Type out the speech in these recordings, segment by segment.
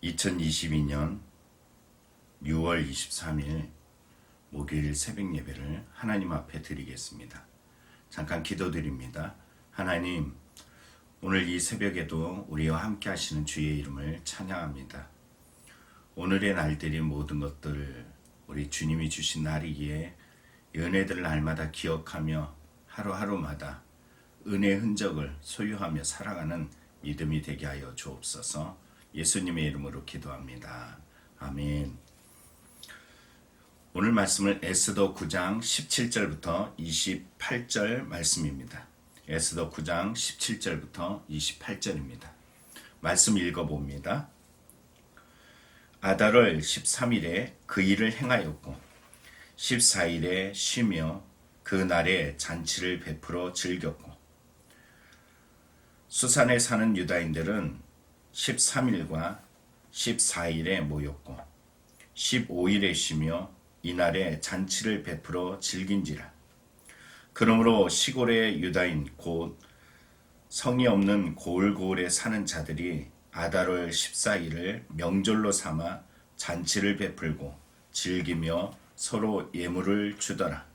2022년 6월 23일 목요일 새벽 예배를 하나님 앞에 드리겠습니다. 잠깐 기도드립니다. 하나님, 오늘 이 새벽에도 우리와 함께 하시는 주의 이름을 찬양합니다. 오늘의 날들이 모든 것들 우리 주님이 주신 날이기에 은혜들을 날마다 기억하며 하루하루마다 은혜의 흔적을 소유하며 살아가는 믿음이 되게 하여 주옵소서. 예수님의 이름으로 기도합니다. 아멘. 오늘 말씀은 에스더 9장 17절부터 28절 말씀입니다. 에스더 9장 17절부터 28절입니다. 말씀 읽어봅니다. 아달월 13일에 그 일을 행하였고 14일에 쉬며 그 날에 잔치를 베풀어 즐겼고 수산에 사는 유다인들은 13일과 14일에 모였고 15일에 쉬며 이날에 잔치를 베풀어 즐긴지라. 그러므로 시골의 유다인 곧 성이 없는 고을고을에 사는 자들이 아달월 14일을 명절로 삼아 잔치를 베풀고 즐기며 서로 예물을 주더라.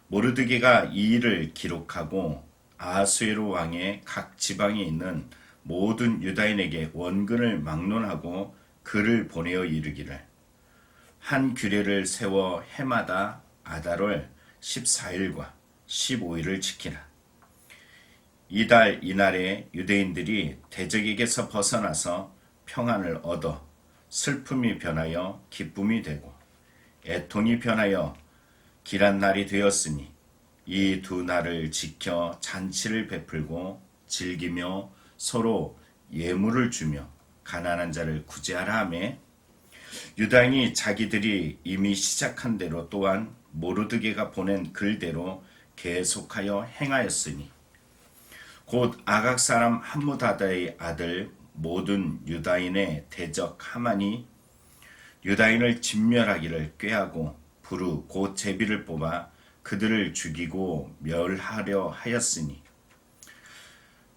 모르드게가 이 일을 기록하고 아하수에로 왕의 각 지방에 있는 모든 유다인에게 원근을 막론하고 글을 보내어 이르기를, 한 규례를 세워 해마다 아달월 14일과 15일을 지키라. 이달 이날에 유대인들이 대적에게서 벗어나서 평안을 얻어 슬픔이 변하여 기쁨이 되고 애통이 변하여 길한 날이 되었으니 이 두 날을 지켜 잔치를 베풀고 즐기며 서로 예물을 주며 가난한 자를 구제하라 하매, 유다인이 자기들이 이미 시작한 대로 또한 모르드게가 보낸 글대로 계속하여 행하였으니 곧 아각 사람 함무다다의 아들 모든 유다인의 대적 하만이 유다인을 진멸하기를 꾀하고 부르 곧 제비를 뽑아 그들을 죽이고 멸하려 하였으니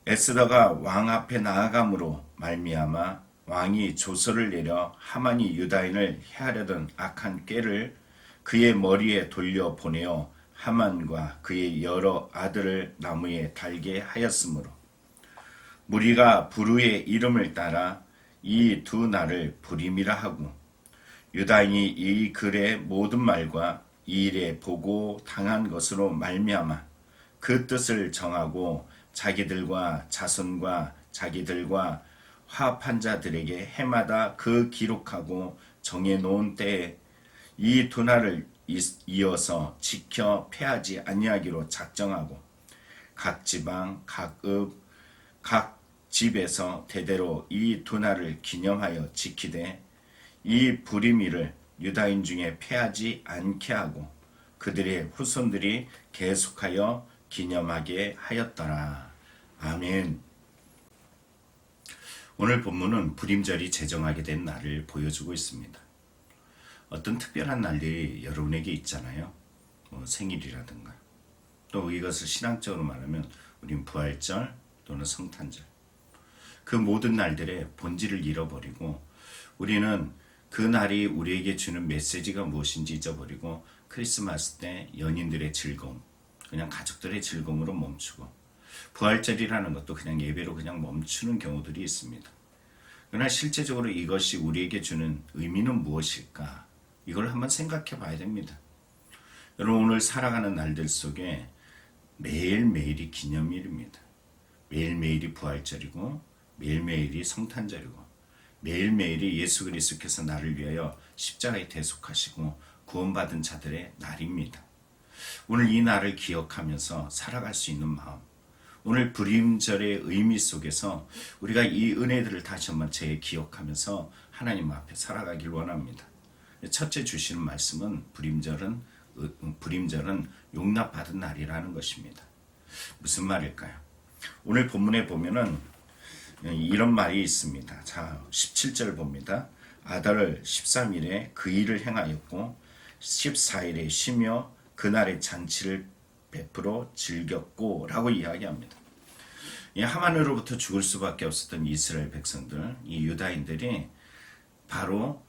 에스더가 왕 앞에 나아감으로 말미암아 왕이 조서를 내려 하만이 유다인을 해하려던 악한 꾀를 그의 머리에 돌려 보내어 하만과 그의 여러 아들을 나무에 달게 하였으므로 무리가 부르의 이름을 따라 이 두 날을 부림이라 하고, 유다인이 이 글의 모든 말과 이 일에 보고 당한 것으로 말미암아 그 뜻을 정하고 자기들과 자손과 자기들과 화합한 자들에게 해마다 그 기록하고 정해놓은 때에 이 두 날을 이어서 지켜 패하지 아니하기로 작정하고 각 지방, 각 읍, 각 집에서 대대로 이 두 날을 기념하여 지키되 이 부림일을 유다인 중에 패하지 않게 하고 그들의 후손들이 계속하여 기념하게 하였더라. 아멘. 오늘 본문은 부림절이 제정하게 된 날을 보여주고 있습니다. 어떤 특별한 날들이 여러분에게 있잖아요. 생일이라든가. 또 이것을 신앙적으로 말하면 우린 부활절 또는 성탄절. 그 모든 날들의 본질을 잃어버리고 우리는 그 날이 우리에게 주는 메시지가 무엇인지 잊어버리고 크리스마스 때 연인들의 즐거움, 그냥 가족들의 즐거움으로 멈추고 부활절이라는 것도 그냥 예배로 그냥 멈추는 경우들이 있습니다. 그러나 실제적으로 이것이 우리에게 주는 의미는 무엇일까? 이걸 한번 생각해 봐야 됩니다. 여러분, 오늘 살아가는 날들 속에 매일매일이 기념일입니다. 매일매일이 부활절이고 매일매일이 성탄절이고 매일매일이 예수 그리스도께서 나를 위하여 십자가에 대속하시고 구원받은 자들의 날입니다. 오늘 이 날을 기억하면서 살아갈 수 있는 마음, 오늘 부림절의 의미 속에서 우리가 이 은혜들을 다시 한번 재기억하면서 하나님 앞에 살아가길 원합니다. 첫째 주시는 말씀은 부림절은 용납받은 날이라는 것입니다. 무슨 말일까요? 오늘 본문에 보면은 이런 말이 있습니다. 자, 17절 봅니다. 아달월 13일에 그 일을 행하였고 14일에 쉬며 그날의 잔치를 베풀어 즐겼고 라고 이야기합니다. 이 하만으로부터 죽을 수밖에 없었던 이스라엘 백성들, 이 유다인들이 바로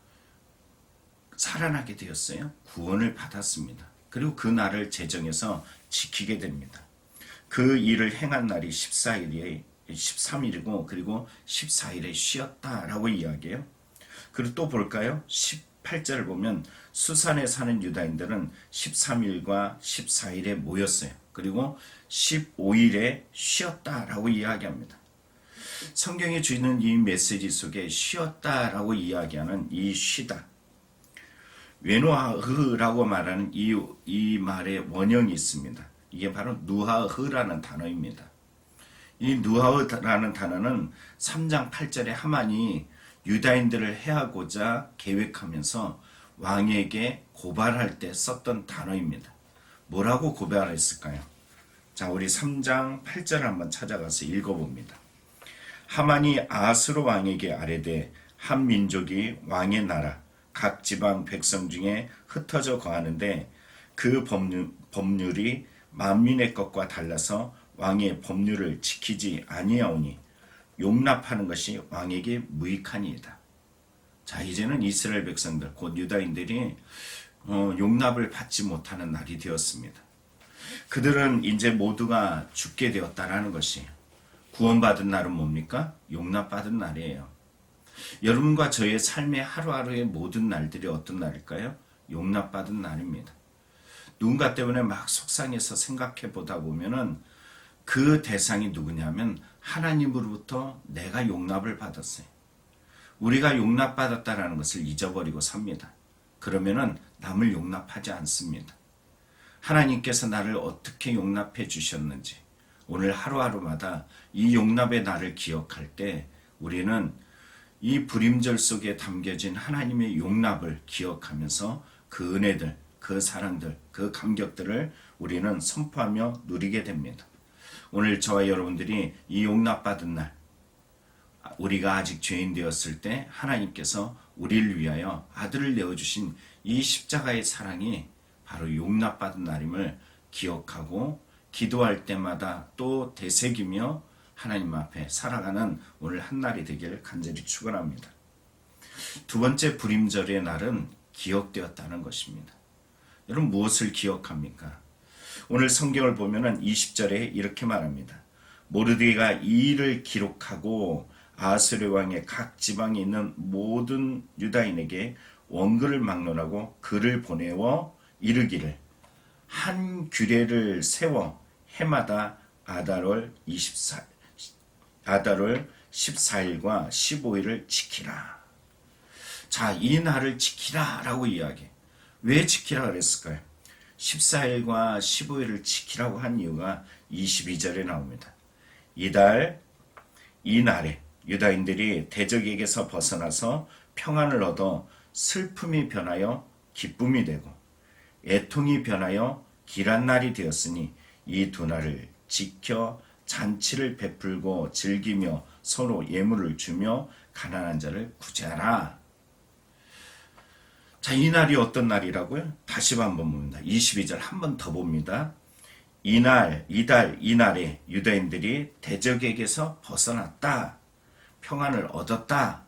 살아나게 되었어요. 구원을 받았습니다. 그리고 그 날을 제정해서 지키게 됩니다. 그 일을 행한 날이 13일이고 그리고 14일에 쉬었다라고 이야기해요. 그리고 또 볼까요? 18절을 보면 수산에 사는 유다인들은 13일과 14일에 모였어요. 그리고 15일에 쉬었다라고 이야기합니다. 성경이 주는 이 메시지 속에 쉬었다라고 이야기하는 이 쉬다, 외노하흐라고 말하는 이 말의 원형이 있습니다. 이게 바로 누하흐라는 단어입니다. 이 누하흐라는 단어는 3장 8절에 하만이 유다인들을 해하고자 계획하면서 왕에게 고발할 때 썼던 단어입니다. 뭐라고 고발했을까요? 자, 우리 3장 8절을 한번 찾아가서 읽어봅니다. 하만이 아하스로 왕에게 아뢰되 한 민족이 왕의 나라 각 지방 백성 중에 흩어져 거하는데 그 법률이 만민의 것과 달라서 왕의 법률을 지키지 아니하오니 용납하는 것이 왕에게 무익하니이다. 자, 이제는 이스라엘 백성들 곧 유다인들이 용납을 받지 못하는 날이 되었습니다. 그들은 이제 모두가 죽게 되었다라는 것이에요. 구원받은 날은 뭡니까? 용납받은 날이에요. 여러분과 저의 삶의 하루하루의 모든 날들이 어떤 날일까요? 용납받은 날입니다. 누군가 때문에 막 속상해서 생각해 보다 보면은 그 대상이 누구냐면 하나님으로부터 내가 용납을 받았어요. 우리가 용납받았다라는 것을 잊어버리고 삽니다. 그러면은 남을 용납하지 않습니다. 하나님께서 나를 어떻게 용납해 주셨는지 오늘 하루하루마다 이 용납의 날을 기억할 때 우리는 이 불임절 속에 담겨진 하나님의 용납을 기억하면서 그 은혜들, 그 사랑들, 그 감격들을 우리는 선포하며 누리게 됩니다. 오늘 저와 여러분들이 이 용납받은 날, 우리가 아직 죄인 되었을 때 하나님께서 우리를 위하여 아들을 내어주신 이 십자가의 사랑이 바로 용납받은 날임을 기억하고 기도할 때마다 또 되새기며 하나님 앞에 살아가는 오늘 한날이 되길 간절히 축원합니다. 두 번째 불임절의 날은 기억되었다는 것입니다. 여러분 무엇을 기억합니까? 오늘 성경을 보면은 20절에 이렇게 말합니다. 모르드게가 이 일을 기록하고 아하스웨로 왕의 각 지방에 있는 모든 유다인에게 원글을 막론하고 글을 보내어 이르기를 한 규례를 세워 해마다 아달월 14일과 15일을 지키라. 자, 이 날을 지키라 라고 이야기해. 왜 지키라 그랬을까요? 14일과 15일을 지키라고 한 이유가 22절에 나옵니다. 이 날에 유다인들이 대적에게서 벗어나서 평안을 얻어 슬픔이 변하여 기쁨이 되고 애통이 변하여 길한 날이 되었으니 이 두 날을 지켜 잔치를 베풀고 즐기며 서로 예물을 주며 가난한 자를 구제하라. 자, 이 날이 어떤 날이라고요? 다시 한번 봅니다. 22절 한 번 더 봅니다. 이 날에 유다인들이 대적에게서 벗어났다. 평안을 얻었다.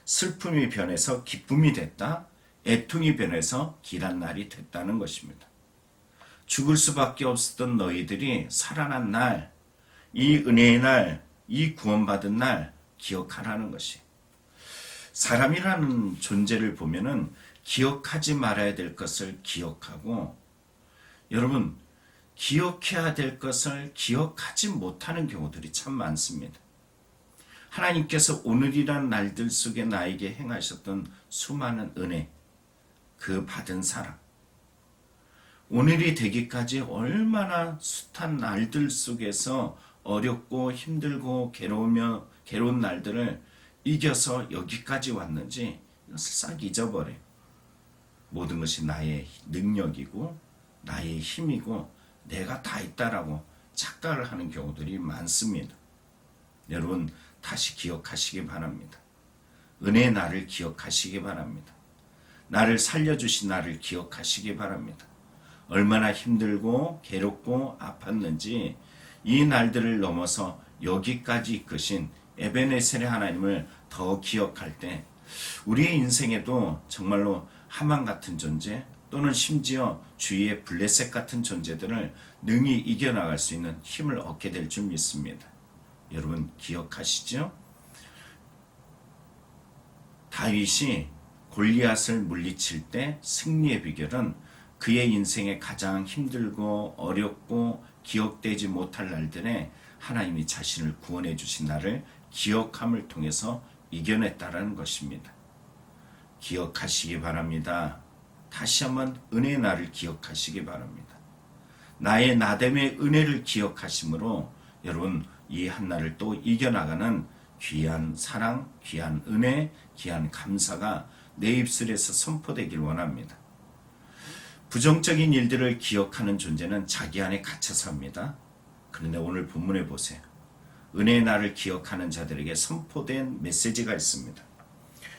슬픔이 변해서 기쁨이 됐다. 애통이 변해서 길한 날이 됐다는 것입니다. 죽을 수밖에 없었던 너희들이 살아난 날, 이 은혜의 날, 이 구원받은 날 기억하라는 것이. 사람이라는 존재를 보면은 기억하지 말아야 될 것을 기억하고, 여러분 기억해야 될 것을 기억하지 못하는 경우들이 참 많습니다. 하나님께서 오늘이란 날들 속에 나에게 행하셨던 수많은 은혜, 그 받은 사랑, 오늘이 되기까지 얼마나 숱한 날들 속에서 어렵고 힘들고 괴로운 날들을 이겨서 여기까지 왔는지 이것을 싹 잊어버려요. 모든 것이 나의 능력이고 나의 힘이고 내가 다 있다라고 착각을 하는 경우들이 많습니다. 여러분 다시 기억하시기 바랍니다. 은혜의 날을 기억하시기 바랍니다. 나를 살려주신 나를 기억하시기 바랍니다. 얼마나 힘들고 괴롭고 아팠는지 이 날들을 넘어서 여기까지 이끄신 에베네셀의 하나님을 더 기억할 때 우리의 인생에도 정말로 하만 같은 존재 또는 심지어 주위의 블레셋 같은 존재들을 능히 이겨나갈 수 있는 힘을 얻게 될 줄 믿습니다. 여러분 기억하시죠? 다윗이 골리앗을 물리칠 때 승리의 비결은 그의 인생에 가장 힘들고 어렵고 기억되지 못할 날들에 하나님이 자신을 구원해 주신 나를 기억함을 통해서 이겨냈다라는 것입니다. 기억하시기 바랍니다. 다시 한번 은혜의 날을 기억하시기 바랍니다. 나의 나됨의 은혜를 기억하심으로 여러분 이 한날을 또 이겨나가는 귀한 사랑, 귀한 은혜, 귀한 감사가 내 입술에서 선포되길 원합니다. 부정적인 일들을 기억하는 존재는 자기 안에 갇혀 삽니다. 그런데 오늘 본문에 보세요. 은혜의 날을 기억하는 자들에게 선포된 메시지가 있습니다.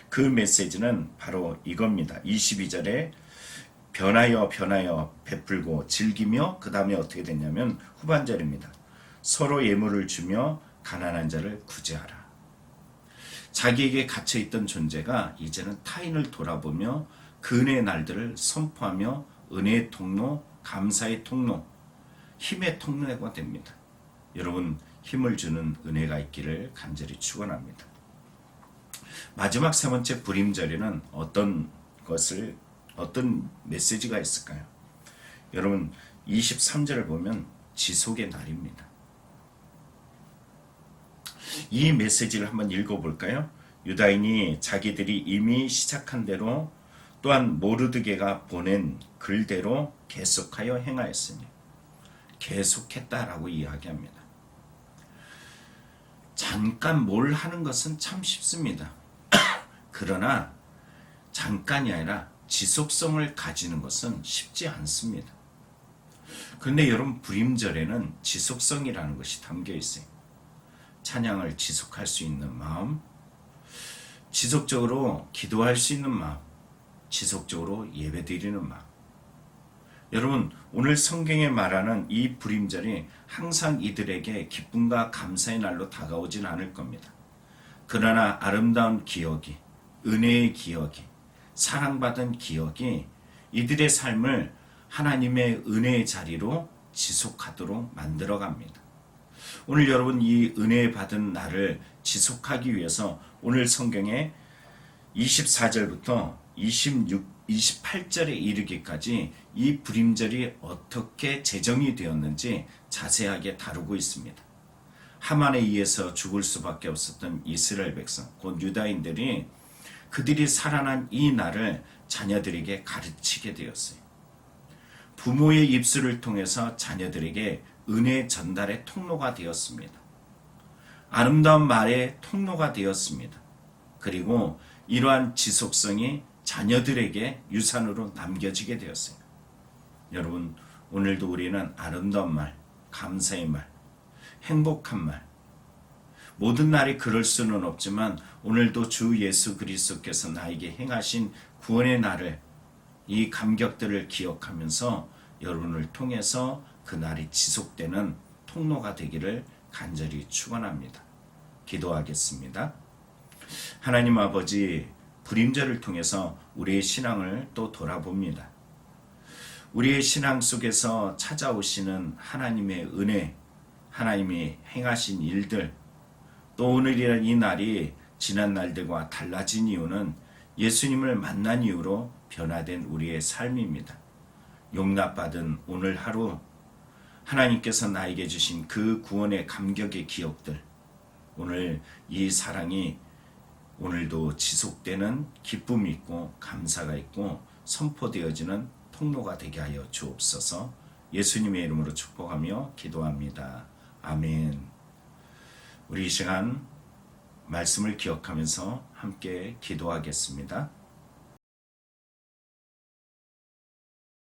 그 메시지는 바로 이겁니다. 22절에 변하여 베풀고 즐기며 그 다음에 어떻게 됐냐면 후반절입니다. 서로 예물을 주며 가난한 자를 구제하라. 자기에게 갇혀있던 존재가 이제는 타인을 돌아보며 그 은혜의 날들을 선포하며 은혜의 통로, 감사의 통로, 힘의 통로가 됩니다. 여러분 힘을 주는 은혜가 있기를 간절히 축원합니다. 마지막 세 번째 부림절에는 어떤 메시지가 있을까요? 여러분 23절을 보면 지속의 날입니다. 이 메시지를 한번 읽어볼까요? 유다인이 자기들이 이미 시작한 대로 또한 모르드게가 보낸 글대로 계속하여 행하였으니 계속했다라고 이야기합니다. 잠깐 뭘 하는 것은 참 쉽습니다. 그러나 잠깐이 아니라 지속성을 가지는 것은 쉽지 않습니다. 그런데 여러분 부림절에는 지속성이라는 것이 담겨 있어요. 찬양을 지속할 수 있는 마음, 지속적으로 기도할 수 있는 마음, 지속적으로 예배드리는 마음. 여러분 오늘 성경에 말하는 이 부림절이 항상 이들에게 기쁨과 감사의 날로 다가오진 않을 겁니다. 그러나 아름다운 기억이, 은혜의 기억이, 사랑받은 기억이 이들의 삶을 하나님의 은혜의 자리로 지속하도록 만들어갑니다. 오늘 여러분 이 은혜 받은 날을 지속하기 위해서 오늘 성경에 24절부터 28절에 이르기까지 이 부림절이 어떻게 제정이 되었는지 자세하게 다루고 있습니다. 하만에 의해서 죽을 수밖에 없었던 이스라엘 백성, 곧 유다인들이 그들이 살아난 이 날을 자녀들에게 가르치게 되었어요. 부모의 입술을 통해서 자녀들에게 은혜 전달의 통로가 되었습니다. 아름다운 말의 통로가 되었습니다. 그리고 이러한 지속성이 자녀들에게 유산으로 남겨지게 되었어요. 여러분 오늘도 우리는 아름다운 말, 감사의 말, 행복한 말, 모든 날이 그럴 수는 없지만 오늘도 주 예수 그리스도께서 나에게 행하신 구원의 날을, 이 감격들을 기억하면서 여러분을 통해서 그 날이 지속되는 통로가 되기를 간절히 축원합니다. 기도하겠습니다. 하나님 아버지, 부림절을 통해서 우리의 신앙을 또 돌아봅니다. 우리의 신앙 속에서 찾아오시는 하나님의 은혜, 하나님이 행하신 일들, 또 오늘이란 이 날이 지난 날들과 달라진 이유는 예수님을 만난 이후로 변화된 우리의 삶입니다. 용납받은 오늘 하루, 하나님께서 나에게 주신 그 구원의 감격의 기억들, 오늘 이 사랑이 오늘도 지속되는 기쁨이 있고 감사가 있고 선포되어지는 통로가 되게 하여 주옵소서. 예수님의 이름으로 축복하며 기도합니다. 아멘. 우리 이 시간 말씀을 기억하면서 함께 기도하겠습니다.